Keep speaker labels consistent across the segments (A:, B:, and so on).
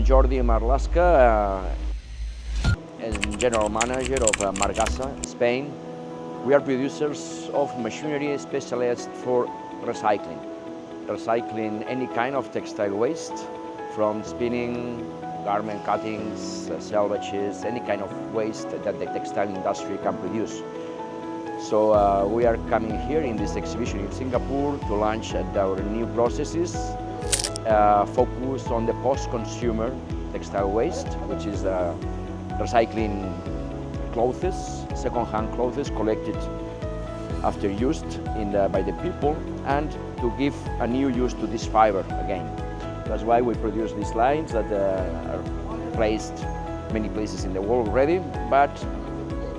A: Jordi Marlasca, and General Manager of Margasa, Spain. We are producers of machinery specialized for recycling. Recycling any kind of textile waste, from spinning, garment cuttings, salvages, any kind of waste that the textile industry can produce. So we are coming here in this exhibition in Singapore to launch our new processes focused on the post-consumer textile waste, which is recycling clothes, second-hand clothes collected after used by the people, and to give a new use to this fiber again. That's why we produce these lines that are placed many places in the world already, but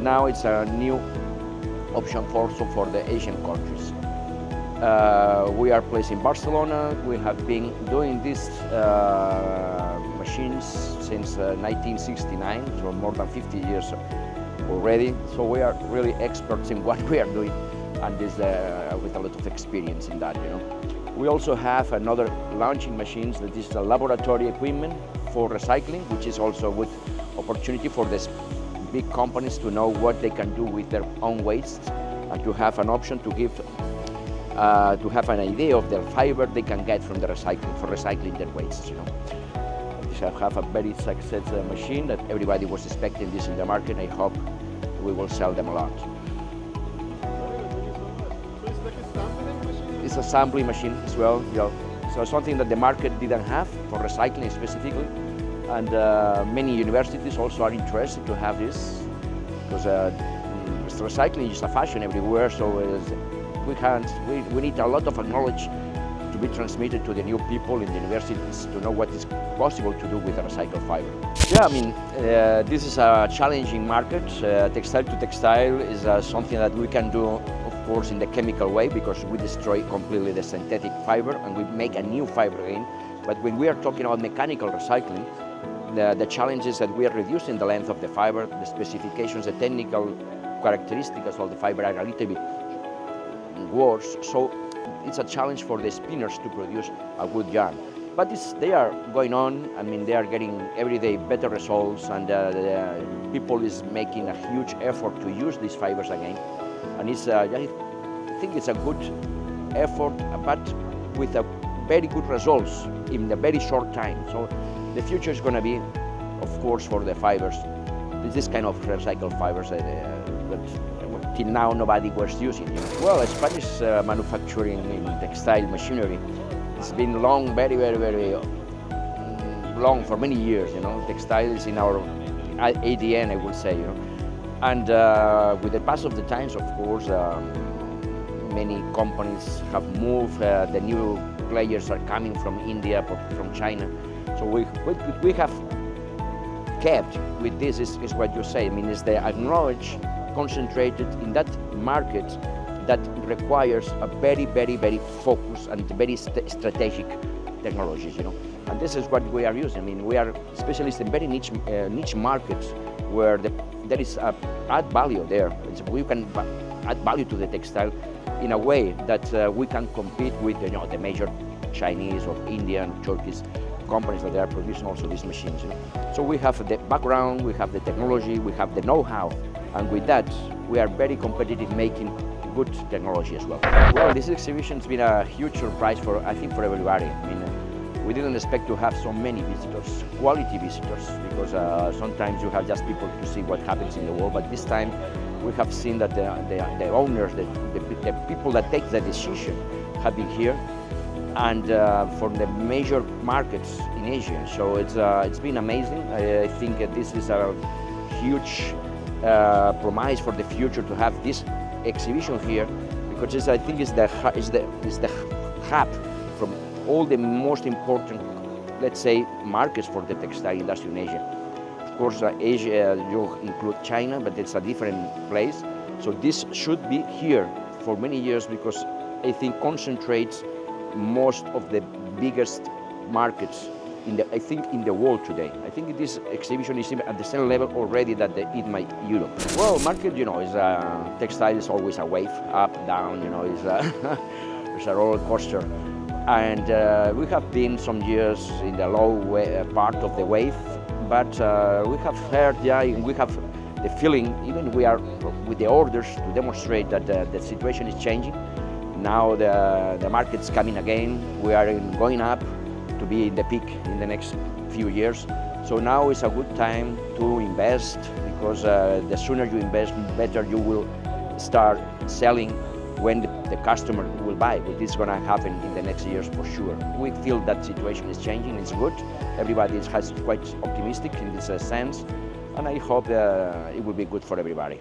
A: now it's a new option also for the Asian countries. We are placed in Barcelona. We have been doing these machines since 1969, so more than 50 years already. So we are really experts in what we are doing, and this with a lot of experience in that. We also have another launching machines that is a laboratory equipment for recycling, which is also a good opportunity for these big companies to know what they can do with their own waste, and to have an option to give, to have an idea of the fiber they can get from the recycling, for recycling their waste. This have a very successful machine that everybody was expecting this in the market. I hope we will sell them a lot. It's a sampling machine as well. So something that the market didn't have for recycling specifically, and many universities also are interested to have this, because recycling is a fashion everywhere. So we need a lot of knowledge to be transmitted to the new people in the universities to know what is possible to do with a recycled fiber. Yeah, I mean, this is a challenging market. Textile to textile is something that we can do, of course, in the chemical way, because we destroy completely the synthetic fiber and we make a new fiber again. But when we are talking about mechanical recycling, the challenge is that we are reducing the length of the fiber, the specifications, the technical characteristics of the fiber are a little bit worse. So it's a challenge for the spinners to produce a good yarn. But they are going on. I mean, they are getting every day better results, and the people is making a huge effort to use these fibers again. And it's, I think it's a good effort, but with a very good results in a very short time. So the future is going to be, of course, for the fibers, this kind of recycled fibers that till now nobody was using. Well, Spanish manufacturing in textile machinery, it's been long, very long, for many years. Textile is in our ADN, I would say. And with the pass of the times, of course, many companies have moved. The new players are coming from India, from China. So we have kept with this is what you say. I mean, is the acknowledge concentrated in that market that requires a very focused and very strategic technologies. And this is what we are using. I mean, we are specialists in very niche markets where there is add value there. We can add value to the textile in a way that we can compete with the major Chinese or Indian, Turkish companies that are producing also these machines. So we have the background, we have the technology, we have the know-how, and with that we are very competitive, making good technology as well. Well, this exhibition has been a huge surprise I think for everybody. I mean, we didn't expect to have so many visitors, quality visitors, because sometimes you have just people to see what happens in the world, but this time we have seen that the owners, the people that take the decision have been here, and for the major markets in Asia. So it's been amazing. I think this is a huge promise for the future to have this exhibition here, because I think it's the hub from all the most important, let's say, markets for the textile industry in Asia. Of course, Asia, you include China, but it's a different place. So this should be here for many years, because I think concentrates most of the biggest markets in the world today. I think this exhibition is at the same level already that the ITMA Europe. Well, market, is textile is always a wave, up, down. It's a roller coaster. And we have been some years in the low part of the wave, but we have heard, we have the feeling, even we are with the orders to demonstrate that the situation is changing. Now the market's coming again. We are going up to be in the peak in the next few years. So now is a good time to invest, because the sooner you invest, better you will start selling when the customer will buy. But this is going to happen in the next years for sure. We feel that situation is changing. It's good. Everybody is quite optimistic in this sense, and I hope it will be good for everybody.